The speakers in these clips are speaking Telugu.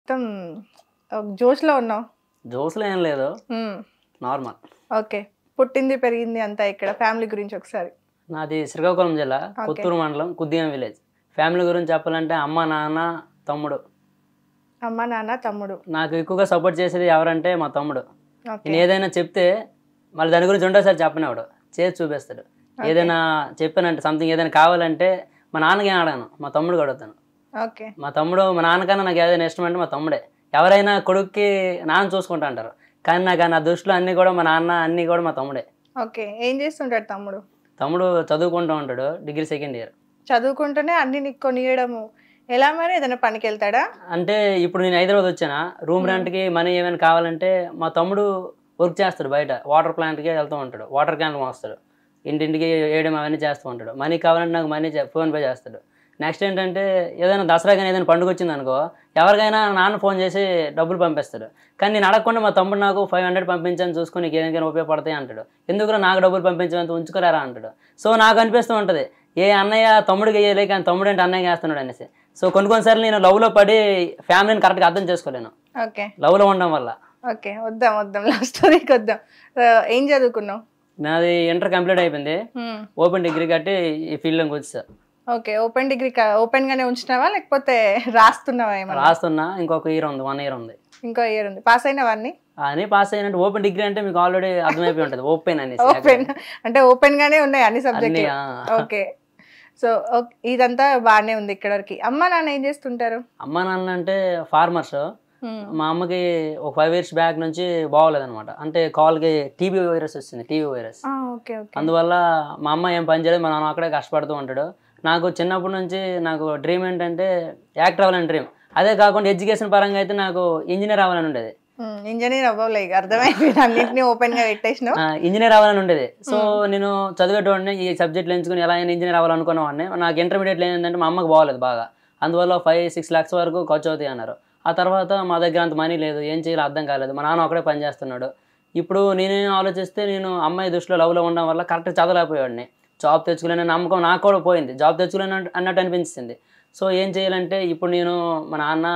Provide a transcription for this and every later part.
మొత్తం జోష్లో ఉన్నావు. జోస్లో ఏం లేదు, నార్మల్. ఓకే, పుట్టింది పెరిగింది అంతా ఇక్కడ. ఫ్యామిలీ గురించి ఒకసారి. నాది శ్రీకాకుళం జిల్లా, కొత్తూరు మండలం, కుద్దియం విలేజ్. ఫ్యామిలీ గురించి చెప్పాలంటే అమ్మ, నాన్న, తమ్ముడు. అమ్మ, నాన్న, తమ్ముడు. నాకు ఎక్కువగా సపోర్ట్ చేసేది ఎవరంటే మా తమ్ముడు. నేను ఏదైనా చెప్తే మళ్ళీ దాని గురించి రెండోసారి చెప్పనివాడు, చేసి చూపిస్తాడు. ఏదైనా చెప్పానంటే సంథింగ్ ఏదైనా కావాలంటే మా నాన్నకి ఏం అడగను, మా తమ్ముడు అడుగుతాను. మా తమ్ముడు, మా నాన్నకన్నా నాకు ఏదైనా ఇష్టం అంటే మా తమ్ముడే. ఎవరైనా కొడుక్కి నాన్న చూసుకుంటా అంటారు, కానీ నాకు నా దృష్టిలో అన్నీ కూడా మా నాన్న, అన్నీ కూడా మా తమ్ముడే. ఓకే, ఏం చేస్తుంటాడు తమ్ముడు? తమ్ముడు చదువుకుంటూ ఉంటాడు, డిగ్రీ సెకండ్ ఇయర్. చదువుకుంటూనే అన్ని నీకు కొనియడము ఎలా? మరి ఏదైనా పనికి వెళ్తాడా? అంటే ఇప్పుడు నేను హైదరాబాద్ వచ్చానా, రూమ్ రెంట్కి మనీ ఏమైనా కావాలంటే మా తమ్ముడు వర్క్ చేస్తాడు బయట, వాటర్ ప్లాంట్కి వెళ్తూ ఉంటాడు, వాటర్ క్యాన్లు మోస్తాడు, ఇంటింటికి వేయడం అవన్నీ చేస్తూ ఉంటాడు. మనీ కావాలంటే నాకు మనీ ఫోన్పే చేస్తాడు. నెక్స్ట్ ఏంటంటే ఏదైనా దసరా కానీ ఏదైనా పండుగ వచ్చింది అనుకో, ఎవరికైనా నాన్న ఫోన్ చేసి డబ్బులు పంపిస్తాడు. కానీ నేను అడగకుండా మా తమ్ముడు నాకు 500 పంపించాను, చూసుకొని నీకు ఏదైనా ఉపయోగపడతాయి అంటాడు. ఎందుకు నాకు డబ్బులు పంపించమంత ఉంచుకోరారా అంటాడు. సో నాకు అనిపిస్తూ ఉంటుంది, ఏ అన్నయ్య తమ్ముడికి వేయలే కానీ తమ్ముడు అంటే అన్నయ్య వేస్తున్నాడు అనేసి. సో కొన్నిసార్లు నేను లవ్లో పడి ఫ్యామిలీని కరెక్ట్గా అర్థం చేసుకోలేను, లవ్లో ఉండడం వల్ల. ఓకే, వద్దాం లవ్ స్టోరీకి వద్దాం. ఏం చదువుకున్నావు? నాది ఇంటర్ కంప్లీట్ అయిపోయింది, ఓపెన్ డిగ్రీ కట్టి ఈ ఫీల్డ్లోకి వచ్చా. ఓకే, ఓపెన్ డిగ్రీ ఓపెన్ గానే ఉంచినావా లేకపోతే రాస్తున్నావా? రాస్తున్నా, ఇంకొక ఇయర్ ఉంది, 1 ఇయర్ ఉంది. ఇంకో ఇయర్ ఉంది. పాస్ అయినవన్నీ అని పాస్ అయినట్టు. ఓపెన్ డిగ్రీ అంటే మీకు ఆల్రెడీ అర్థమైపోయి ఉంటుంది, ఓపెన్ అనేసి. ఓపెన్ అంటే ఓపెన్ గానే ఉన్నాయి అన్ని సబ్జెక్ట్. ఓకే, సో ఇదంతా బాగానే ఉంది ఇక్కడ వరకు. అమ్మ నాన్న ఏం చేస్తుంటారు? అమ్మ నాన్న అంటే ఫార్మర్స్. మా అమ్మకి ఒక 5 years బ్యాక్ నుంచి బాగోలేదు అనమాట, అంటే కాల్కి టీబీ వైరస్ వచ్చింది, టీబీ వైరస్. అందువల్ల మా అమ్మ ఏం పని చేయలేదు, మా నాన్న అక్కడే కష్టపడుతూ ఉంటాడు. నాకు చిన్నప్పటి నుంచి నాకు డ్రీమ్ ఏంటంటే యాక్టర్ అవ్వాలని డ్రీమ్. అదే కాకుండా ఎడ్యుకేషన్ పరంగా అయితే నాకు ఇంజనీర్ అవ్వాలని ఉండేది. ఇంజనీర్ అవ్వలే, అర్థమైంది, అన్నింటినీ ఓపెన్ గా పెట్టేసిన. ఇంజనీర్ అవ్వాలని ఉండేది. సో నేను చదివేటోడిని, ఈ సబ్జెక్టులు ఎంచుకుని ఎలా అయినా ఇంజనీర్ అవ్వాలనుకునేవాడిని. నాకు ఇంటర్మీడియట్లో ఏంటంటే మా అమ్మకి బాగోలేదు బాగా, అందువల్ల 5-6 lakhs వరకు ఖర్చు అవుతాయి అన్నారు. ఆ తర్వాత మా దగ్గర అంత మనీ లేదు, ఏం చేయాలో అర్థం కాలేదు. మా నాన్న ఒకడే పని చేస్తున్నాడు. ఇప్పుడు నేనేం ఆలోచిస్తే, నేను అమ్మాయి దృష్టిలో లవ్లో ఉండడం వల్ల కరెక్ట్గా చదవలేకపోయాడిని. జాబ్ తెచ్చుకోలేని నమ్మకం నాకు కూడా పోయింది, జాబ్ తెచ్చుకోలేని అన్నట్టు అనిపించింది. సో ఏం చేయాలంటే, ఇప్పుడు నేను మా నాన్న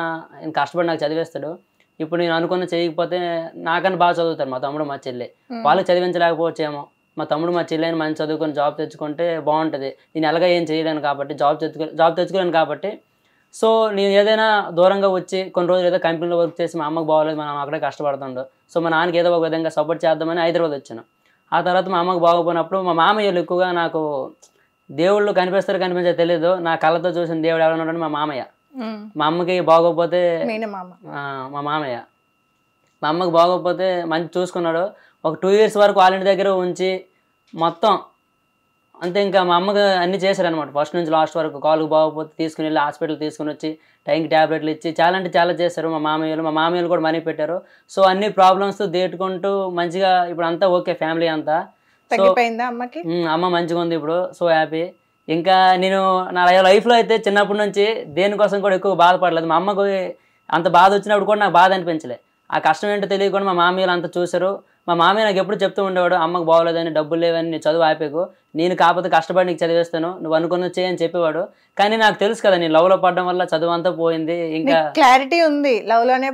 కష్టపడి నాకు చదివేస్తాడు. ఇప్పుడు నేను అనుకున్న చేయకపోతే నాకన్నా బాగా చదువుతారు మా తమ్ముడు మా చెల్లి. వాళ్ళకి చదివించలేకపోవచ్చేమో, మా తమ్ముడు మా చెల్లి అని మంచి చదువుకొని జాబ్ తెచ్చుకుంటే బాగుంటుంది. నేను ఎలాగ ఏం చేయలేను కాబట్టి, జాబ్ తెచ్చుకోలేను కాబట్టి, సో నేను ఏదైనా దూరంగా వచ్చి కొన్ని రోజులు ఏదో కంపెనీలో వర్క్ చేసి మా అమ్మకు బాగోలేదు, మా నాన్న అక్కడే కష్టపడుతుండో, సో మా నాన్నకి ఏదో ఒక విధంగా సపోర్ట్ చేద్దామని హైదరాబాద్ వచ్చాను. ఆ తర్వాత మా అమ్మకు బాగోపోయినప్పుడు మా మామయ్యలు ఎక్కువగా నాకు దేవుళ్ళు కనిపిస్తారు కనిపించే తెలియదు, నా కళ్ళతో చూసిన దేవుడు ఎవడన్నాడని మా మామయ్య. మా అమ్మకి బాగోకపోతే మా మామయ్య, మా అమ్మకి బాగోకపోతే మంచి చూసుకున్నాడు. ఒక 2 years వరకు వాళ్ళ ఇంటి దగ్గర ఉంచి మొత్తం అంతే. ఇంకా మా అమ్మకి అన్నీ చేశారనమాట, ఫస్ట్ నుంచి లాస్ట్ వరకు. కాలుకు బాగోకపోతే తీసుకుని వెళ్ళి హాస్పిటల్ తీసుకుని వచ్చి టైంకి ట్యాబ్లెట్లు ఇచ్చి చాలా అంటే చాలా చేశారు మా మామయ్యలు కూడా మనీ పెట్టారు. సో అన్ని ప్రాబ్లమ్స్ దేటుకుంటూ మంచిగా ఇప్పుడు అంతా ఓకే, ఫ్యామిలీ అంతా. అమ్మ మంచిగా ఉంది ఇప్పుడు, సో హ్యాపీ. ఇంకా నేను నా లైఫ్లో అయితే చిన్నప్పటి నుంచి దేనికోసం కూడా ఎక్కువ బాధపడలేదు. మా అమ్మకు అంత బాధ వచ్చినప్పుడు కూడా నాకు బాధ అనిపించలే. ఆ కష్టం ఏంటో తెలియకుండా మా మామయ్యలు అంతా చూశారు. మా మామయ్య నాకు ఎప్పుడు చెప్తూ ఉండేవాడు, అమ్మకు బాగోలేదని, డబ్బులు లేవని, నీ చదువు ఆపేకు, నేను కాకపోతే కష్టపడి నీకు చదివేస్తాను, నువ్వు అనుకున్న చేయని చెప్పేవాడు. కానీ నాకు తెలుసు కదా, నేను లవ్లో పడడం వల్ల చదువు అంతా పోయింది. ఇంకా క్లారిటీ ఉంది, లవ్లోనే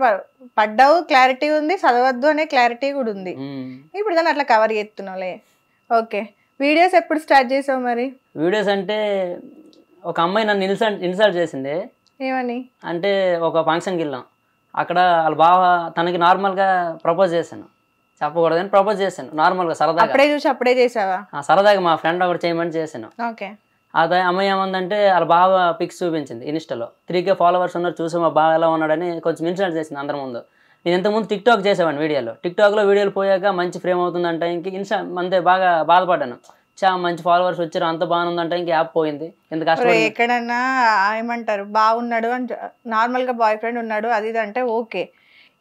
పడ్డావు, క్లారిటీ ఉంది, చదవద్దు అనే క్లారిటీ కూడా ఉంది. ఇప్పుడు దాన్ని అట్లా కవర్ చేస్తున్నావులే. ఓకే, వీడియోస్ ఎప్పుడు స్టార్ట్ చేసావు మరి? వీడియోస్ అంటే ఒక అమ్మాయి నన్ను ఇన్సల్ట్ చేసింది. ఏమని అంటే ఒక ఫంక్షన్కి వెళ్ళాం, అక్కడ వాళ్ళ బావ తనకి నార్మల్గా ప్రపోజ్ చేశాను, చెప్పకూడదని ప్రపోజ్ చేశాను నార్మల్గా సరదాగా. అప్పుడే చూసి అప్పుడే చేసావా? సరదాగా మా ఫ్రెండ్ ఒకటి చేయమని చేశాను. ఓకే, అదే అమ్మాయి ఏమందంటే వాళ్ళ బావ పిక్స్ చూపించింది ఇన్స్టాలో, 3K followers ఉన్నారు, చూసి మా బావ ఎలా ఉన్నాడని కొంచెం ఇన్సల్ట్ చేసింది అందరి ముందు. నేను ఇంతకుముందు టిక్టాక్ చేసేవాడిని వీడియోలో, టిక్టాక్లో వీడియోలు పోయాక మంచి ఫ్రేమ్ అవుతుందంటే ఇంక అంతే బాగా బాధపడ్డాను. మంచి ఫాలోవర్స్ వచ్చారు, అంత బాగుందంటే ఇంక యాప్ పోయింది. ఎంత కష్టం. ఎక్కడన్నా ఏమంటారు, బాగున్నాడు అని నార్మల్ గా బాయ్ ఫ్రెండ్ ఉన్నాడు అది ఇది అంటే ఓకే,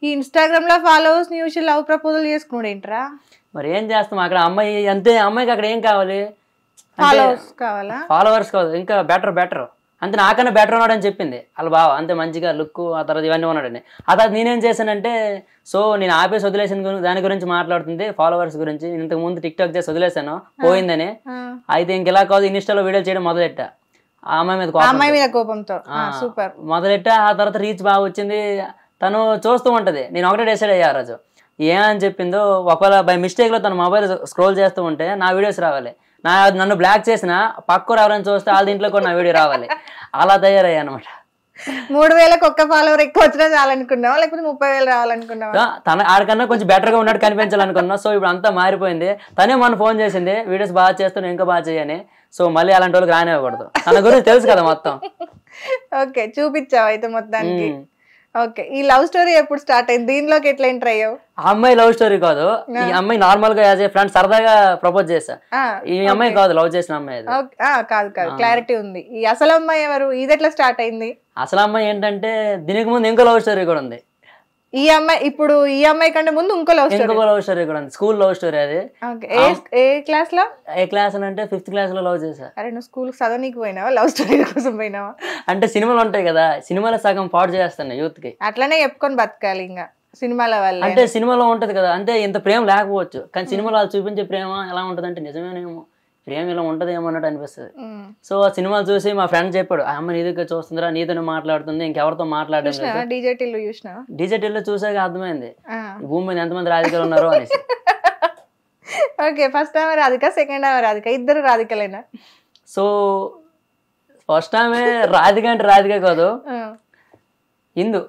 ఈ ఇన్స్టాగ్రామ్ లో ఫాలోవర్స్ న్యూస్ లవ్ ప్రపోజల్ చేసుకున్నాడు ఏంట్రా? మరి ఏం చేస్తాం, అక్కడ అమ్మాయి అంతే, అమ్మాయికి అక్కడ ఏం కావాలి, ఫాలోవర్స్ కావాలా? ఫాలోవర్స్ కాదు, ఇంకా బెటర్ అంతే, నాకన్నా బెటర్ ఉన్నాడని చెప్పింది వాళ్ళ బావ. అంతే మంచిగా లుక్, ఆ తర్వాత ఇవన్నీ ఉన్నాడని. ఆ తర్వాత నేనేం చేశానంటే, సో నేను ఆపేసి వదిలేసిన దాని గురించి మాట్లాడుతుంది, ఫాలోవర్స్ గురించి. ఇంతకు ముందు టిక్టాక్ చేసి వదిలేసాను పోయిందని. అయితే ఇంకెలా కాదు, ఇన్స్టాలో వీడియోలు చేయడం మొదలెట్టా. ఆ అమ్మాయి మీద కోపంతో మొదలెట్టా. ఆ తర్వాత రీచ్ బాగా వచ్చింది, తను చూస్తూ ఉంటది. నేను ఒకటే డిసైడ్ అయ్యా ఆ రోజు, ఏమని చెప్పిందో ఒకవేళ బై మిస్టేక్ లో తన మొబైల్ స్క్రోల్ చేస్తూ ఉంటే నా వీడియోస్ రావాలి, నన్ను బ్లాక్ చేసిన పక్కకు ఎవరైనా చూస్తే వాళ్ళ ఇంట్లో కూడా నా వీడియో రావాలి, అలా తయారయ్యా అనమాట. 3,000కి ఒక్క ఫాలోవర్ ఎక్కువ వచ్చినా చాలనుకున్నావా, లేకపోతే 30,000 రావాలనుకున్నావా? తన ఆడికన్నా కొంచెం బెటర్ గా ఉన్నట్టు కనిపించాలనుకున్నా. సో ఇప్పుడు అంతా మారిపోయింది. తనే మన ఫోన్ చేసింది, వీడియోస్ బాగా చేస్తాను ఇంకా బాగా చేయని. సో మళ్ళీ అలాంటి వాళ్ళకి రానివ్వకూడదు, తన గురించి తెలుసు కదా మొత్తం. ఓకే, చూపించావు అయితే మొత్తానికి. ఓకే, ఈ లవ్ స్టోరీ ఎప్పుడు స్టార్ట్ అయింది, దీనిలోకి ఎట్లా ఎంటర్ అయ్యావు? ఆ అమ్మాయి లవ్ స్టోరీ కాదు, ఈ అమ్మాయి నార్మల్ గా యాజ్ ఏ ఫ్రెండ్ సరదాగా ప్రపోజ్ చేశా. ఈ అమ్మాయి కాదు లవ్ చేసిన అమ్మాయి. కాదు క్లారిటీ ఉంది. ఈ అసలు అమ్మాయి ఎవరు, ఇది ఎట్లా స్టార్ట్ అయింది? అసలు అమ్మాయి ఏంటంటే దీనికి ముందు ఇంకో లవ్ స్టోరీ కూడా ఉంది. ఈ అమ్మాయి ఇప్పుడు ఈ అమ్మాయి కంటే ముందు ఇంకో లవ్ స్టోరీ కూడా ఉంది, స్కూల్ లవ్ స్టోరీ. అది ఏ క్లాస్ లో? ఏ క్లాస్ అంటే 5th క్లాస్ లో లవ్ చేశా. అరే నువ్వు స్కూల్ చదవనీకి పోయినావా, లవ్ స్టోరీ కోసం పోయినావా? అంటే సినిమాలు ఉంటాయి కదా, సినిమాలో సగం పాటు చేస్తున్నాయి యూత్ కి, అట్లనే చెప్పుకొని బతకాలి ఇంకా సినిమాల వల్ల. అంటే సినిమాలో ఉంటది కదా, అంటే ఇంత ప్రేమ లేకపోవచ్చు కానీ సినిమాలో వాళ్ళు చూపించే ప్రేమ ఎలా ఉంటది అంటే నిజమేనేమో, ప్రేమ ఇలా ఉంటదేమో అన్నట్టు అనిపిస్తుంది. సో ఆ సినిమాలు చూసి మా ఫ్రెండ్ చెప్పాడు, ఆ అమ్మ నీ దగ్గర చూస్తుందిరా, నీతోనే మాట్లాడుతుంది, ఇంకెవరితో మాట్లాడడం. డీజేటీలో చూసాక అర్థమైంది ఈ భూమి మీద ఎంతమంది రాధికలు ఉన్నారు అనేసి. ఓకే, ఫస్ట్ ఆమె రాధిక, సెకండ్ ఆమె రాధిక, ఇద్దరు రాధికలేనా? సో ఫస్ట్ ఆమె రాధిక అంటే రాధిక కాదు, ఇందు.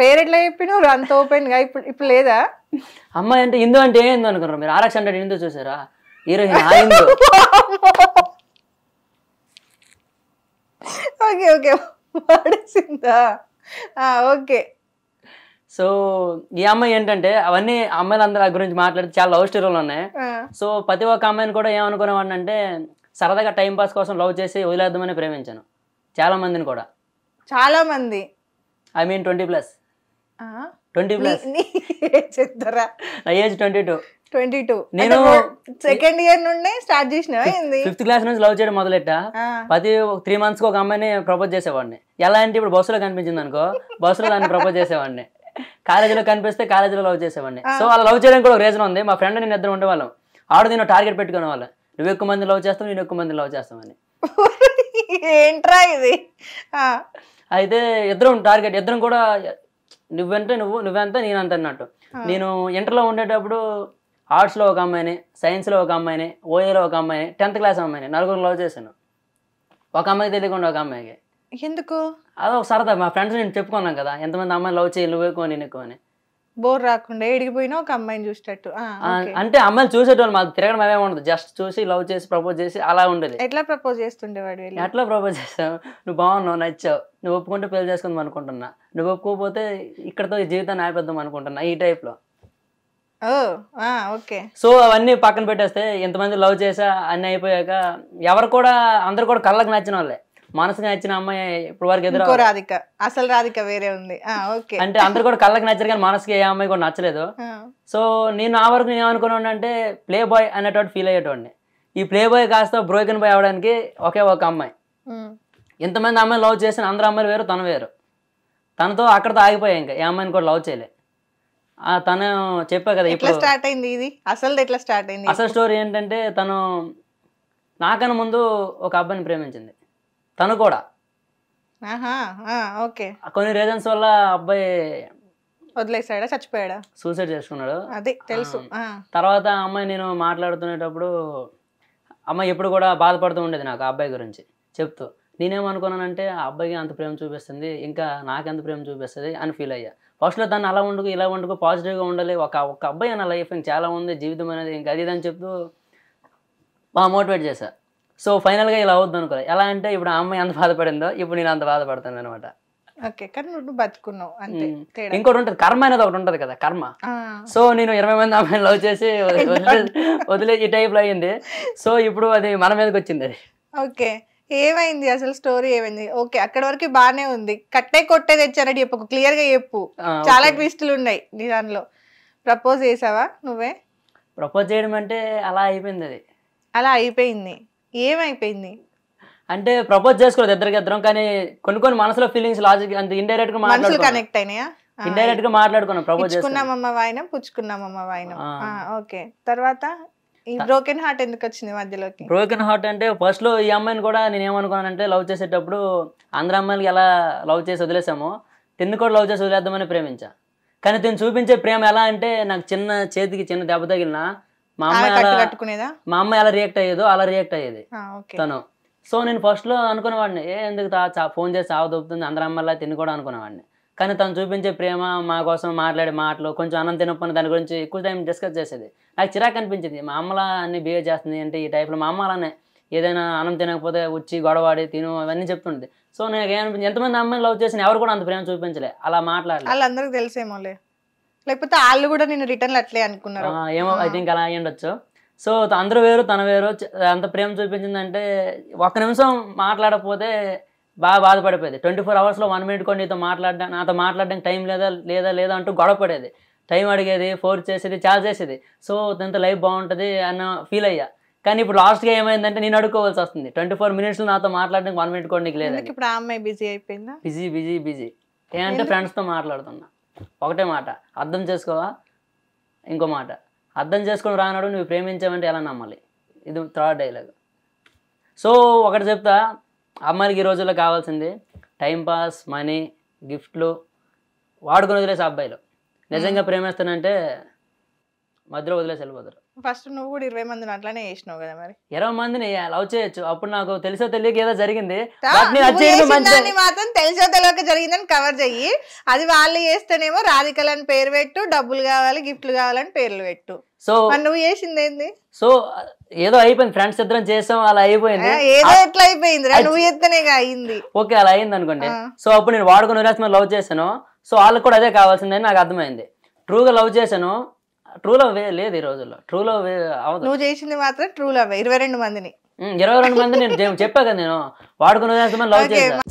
పేరు ఎట్లా చెప్పినావు అంత ఓపెన్ గా? ఇప్పుడు లేదా? అమ్మాయి అంటే ఇందు అంటే ఏందో అనుకున్నారు మీరు, RX 100 ఇందు చూసారా, హీరోయిన్ ఆ ఇందు. ఓకే ఓకే, పడేసిందా? ఓకే. సో ఈ అమ్మాయి ఏంటంటే అవన్నీ అమ్మాయిలందరూ ఆ గురించి మాట్లాడితే చాలా లవ్ స్టోరీలు ఉన్నాయి. సో ప్రతి ఒక్క అమ్మాయిని కూడా ఏమనుకునేవాడిని అంటే సరదాగా టైం పాస్ కోసం లవ్ చేసి వదిలేద్దామని ప్రేమించాను చాలా మందిని కూడా. చాలా మంది ఐ మీన్ 20+. 20+. నా ఏజ్ 22. నేను సెకండ్ ఇయర్ నుండి స్టార్ట్ చేసిన 5th క్లాస్ నుంచి లవ్ చేయడం మొదలెట్టా. ప్రతి 3 months కి ఒక అమ్మాయిని ప్రపోజ్ చేసేవాడిని. ఎలా అంటే ఇప్పుడు బస్సులో కనిపించింది అనుకో, బస్సులో దాన్ని ప్రపోజ్ చేసేవాడిని, కాలేజీలో కనిపిస్తే కాలేజీలో లవ్ చేసేవాడిని. సో అలా లవ్ చేయడానికి కూడా ఒక రీజన్ ఉంది. మా ఫ్రెండ్ నేను ఇద్దరు ఉండేవాళ్ళం. ఆవిడ నేను టార్గెట్ పెట్టుకునే వాళ్ళం, నువ్వు ఎక్కువ మంది లవ్ చేస్తావు, నేను ఎక్కువ మంది లవ్ చేస్తామని. ఏంట్రా ఇది? అయితే ఇద్దరం టార్గెట్, ఇద్దరం కూడా నువ్వంటే నువ్వెంత నేనంత అన్నట్టు. నేను ఇంటర్లో ఉండేటప్పుడు ఆర్ట్స్లో ఒక అమ్మాయిని, సైన్స్లో ఒక అమ్మాయిని, ఓఏలో ఒక అమ్మాయిని, 10th క్లాస్ అమ్మాయిని, 4 లవ్ చేశాను. ఒక అమ్మాయికి తెలియకుండా ఒక అమ్మాయికి. ఎందుకు? అదో సరదా, మా ఫ్రెండ్స్ నేను చెప్పుకున్నాం కదా ఎంతమంది అమ్మాయిని లవ్ చేయి, నువ్వు ఎక్కువ నేను ఎక్కువ అని. బోర్ రాకుండా ఏడిగిపోయినా ఒక అమ్మాయిని చూసేటట్టు. అంటే అమ్మాయిలు చూసేటోళ్ళు, మాకు తిరగడం అవే ఉండదు, జస్ట్ చూసి లవ్ చేసి ప్రపోజ్ చేసి అలా ఉండేది. ఎట్లా ప్రపోజ్ చేస్తుండేవాడు? ఎట్లా ప్రపోజ్ చేస్తావు, నువ్వు బాగున్నావు, నచ్చావు, నువ్వు ఒప్పుకుంటే పెళ్లి చేసుకుందాం అనుకుంటున్నా, నువ్వు ఒప్పుకోకపోతే ఇక్కడతో ఈ జీవితాన్ని ఆపేద్దాం అనుకుంటున్నా, ఈ టైప్ లో. ఓకే. సో అవన్నీ పక్కన పెట్టేస్తే ఇంతమంది లవ్ చేసా అన్ని అయిపోయాక ఎవరు కూడా, అందరు కూడా కళ్ళకి నచ్చిన వాళ్ళే, మనసుకు నచ్చిన అమ్మాయి ఇప్పుడు వరకు ఎదురు రాధిక, అసలు రాధిక వేరే ఉంది. ఓకే, అంటే అందరు కూడా కళ్ళకి నచ్చారు కానీ మనసుకి ఏ అమ్మాయి కూడా నచ్చలేదు. సో నేను ఆ వరకు నేను ఏమనుకున్నాను అంటే ప్లే బాయ్ అనేటువంటి ఫీల్ అయ్యేటోడిని. ఈ ప్లే బాయ్ కాస్త బ్రోకెన్ బాయ్ అవడానికి ఒకే ఒక అమ్మాయి. ఇంతమంది అమ్మాయిలు లవ్ చేసిన అందరు అమ్మాయిలు వేరు, తను వేరు. తనతో అక్కడతో ఆగిపోయాయి, ఇంకా ఏ అమ్మాయిని కూడా లవ్ చేయలే. తను చెప్పా కదా ఇప్పుడు స్టార్ట్ అయింది ఇది, అసలు ఎట్లా స్టార్ట్ అయింది? అసలు స్టోరీ ఏంటంటే తను నాకన్నా ముందు ఒక అబ్బాయిని ప్రేమించింది, తను కూడా. ఓకే. కొన్ని రీజన్స్ వల్ల అబ్బాయి వదిలేసాడా, చచ్చిపోయాడా? సూసైడ్ చేసుకున్నాడు. అదే తెలుసు. తర్వాత అమ్మాయి నేను మాట్లాడుతునేటప్పుడు అమ్మాయి ఎప్పుడు కూడా బాధపడుతూ ఉండేది నాకు ఆ అబ్బాయి గురించి చెప్తూ. నేనేమనుకున్నానంటే ఆ అబ్బాయికి అంత ప్రేమ చూపిస్తుంది, ఇంకా నాకెంత ప్రేమ చూపిస్తుంది అని ఫీల్ అయ్యా. ఫస్ట్లో దాన్ని అలా వండుకు ఇలా వండుకు పాజిటివ్గా ఉండాలి, ఒక అబ్బాయి అన్న లైఫ్ ఇంక చాలా ఉంది, జీవితం అనేది ఇంకా అది అని చెప్తూ బాగా మోటివేట్ చేశా. సో ఫైనల్గా ఇలా అవుద్ది అనుకోలేదు. ఎలా అంటే ఇప్పుడు ఆ అమ్మాయి ఎంత బాధపడిందో ఇప్పుడు నేను అంత బాధపడతాను అనమాట. ఇంకోటి ఉంటుంది, కర్మ అనేది ఒకటి ఉంటుంది కదా, కర్మ. సో నేను 20 మంది అమ్మాయిని లవ్ చేసి వదిలే ఈ టైప్లో అయ్యింది. సో ఇప్పుడు అది మన మీదకి వచ్చింది. అది ఓకే, ఏమైంది అసలు స్టోరీ ఏమైంది? ఓకే, అక్కడ వరకు బానే ఉంది. కట్టే కొట్టే తెచ్చారని చెప్పు, క్లియర్ గా చెప్పు. చాలా ట్విస్టులు ఉన్నాయి నీ దానిలో. ప్రపోజ్ చేసావా నువ్వే? ప్రపోజ్ చేయడం అంటే అలా అయిపోయింది. అది అలా అయిపోయింది. ఏమైపోయింది అంటే ప్రపోజ్ చేసుకోలేదు ఇద్దరం, కానీ కొన్ని మనసులో ఫీలింగ్స్ లాజిక్ అంత ఇండైరెక్ట్ గా కనెక్ట్ అయినాయా? ఇండైరెక్ట్ గా మాట్లాడుకున్నాం, ప్రపోజ్ చేసుకున్నామమ్మ వాయినం, పుచ్చుకున్నామమ్మ వాయినం. ఓకే, తర్వాత ఈ బ్రోకెన్ హార్ట్ ఎందుకు వచ్చింది మధ్యలోకి? బ్రోకెన్ హార్ట్ అంటే ఫస్ట్ లో ఈ అమ్మాయిని కూడా నేను ఏమనుకున్నానంటే లవ్ చేసేటప్పుడు అందరు అమ్మాయిలకి ఎలా లవ్ చేసి వదిలేసామో తిన్ను కూడా లవ్ చేసి వదిలేద్దామని ప్రేమించా. కానీ తిను చూపించే ప్రేమ ఎలా అంటే నాకు చేతికి చిన్న దెబ్బ తగిలినా మా అమ్మాయి ఎలా రియాక్ట్ అయ్యేదో అలా రియాక్ట్ అయ్యేది తను. సో నేను ఫస్ట్లో అనుకునేవాడిని ఎందుకు ఫోన్ చేసి దొబ్బుతుంది అందరు అమ్మాయిలా తిని కూడా అనుకునేవాడిని. కానీ తను చూపించే ప్రేమ, మా కోసం మాట్లాడే మాటలు, కొంచెం అన్నం తినకపోయినా దాని గురించి ఎక్కువ టైం డిస్కస్ చేసేది. నాకు చిరాకు అనిపించింది, మా అమ్మలా అన్ని బిహేవ్ చేస్తుంది అంటే ఈ టైప్లో. మా అమ్మ అలానే ఏదైనా అన్నం తినకపోతే వచ్చి గొడవాడి తిను అవన్నీ చెప్తుంది. సో నాకు ఏమనిపించింది, ఎంతమంది అమ్మాయిని లవ్ చేసిన ఎవరు కూడా అంత ప్రేమ చూపించలే, అలా మాట్లాడాలి. వాళ్ళందరికీ తెలిసేమోలే, లేకపోతే వాళ్ళు కూడా నేను రిటర్న్ అట్లే అనుకున్నారు ఏమో, ఐ థింక్ అలా అయ్యి ఉండొచ్చు. సో అందరూ వేరు తన వేరు. అంత ప్రేమ చూపించిందంటే ఒక్క నిమిషం మాట్లాడకపోతే బాగా బాధపడిపోయేది. 24 అవర్స్లో 1 మినిట్ కూడా నాతో మాట్లాడడానికి టైం లేదా అంటూ గొడవ పడేది. టైం అడిగేది, ఫోర్స్ చేసేది, చాలా చేసేది. సో తనతో లైఫ్ బాగుంటుంది అన్న ఫీల్ అయ్యా. కానీ ఇప్పుడు లాస్ట్గా ఏమైందంటే నేను అడుక్కోవాల్సి వస్తుంది. 24 మినిట్స్లో నాతో మాట్లాడడానికి 1 మినిట్ కూడా నీకు లేదు. ఇప్పుడు ఆ అమ్మాయి బిజీ అయిపోయిందా? బిజీ ఏంటంటే ఫ్రెండ్స్తో మాట్లాడుతున్నా. ఒకటే మాట, అర్థం చేసుకోవా? ఇంకో మాట, అర్థం చేసుకుని రానాడు నువ్వు ప్రేమించావంటే ఎలా నమ్మాలి? ఇది థర్డ్ డైలాగ్. సో ఒకటి చెప్తా, అమ్మాయిలకి ఈ రోజుల్లో కావాల్సింది టైంపాస్, మనీ, గిఫ్ట్లు, వాడుకొని వదిలేసి అబ్బాయిలు. నిజంగా ప్రేమిస్తానంటే మధ్యలో వదిలేసి వెళ్ళిపోతారు. ఫస్ట్ నువ్వు కూడా 20 మందిని అట్లానే చేసినావు కదా, మరి 20 మందిని లవ్ చేయొచ్చు. అప్పుడు నాకు తెలిసో తెలియక ఏదో జరిగింది, మాత్రం తెలిసో తెలియక జరిగిందని కవర్ చెయ్యి. అది వాళ్ళు చేస్తేనేమో రాధికలని పేరు పెట్టు, డబ్బులు కావాలి, గిఫ్ట్లు కావాలని పేర్లు పెట్టు. సో నువ్వు చేసింది ఏంది? సో ఏదో అయిపోయింది, ఫ్రెండ్స్ ఇద్దరం చేసాం, అలా అయిపోయింది. ఏదో ఎట్లా అయిపోయింది? నువ్వు చేస్తేనే అయింది. ఓకే, అలా అయింది అనుకోండి. సో అప్పుడు నేను వాడుకొని వదిలేసి లవ్ చేశాను. సో వాళ్ళకి కూడా అదే కావాల్సిందని నాకు అర్థమైంది. ట్రూగా లవ్ చేశాను. ట్రూ లవ్ లేదు ఈ రోజుల్లో. ట్రూ లవ్ అవదు. నువ్వు చేసింది మాత్రం ట్రూ లవ్. 22 మందిని 22 మంది నేను చెప్పా కదా, నేను వాడుకునే లవ్ చేశాను.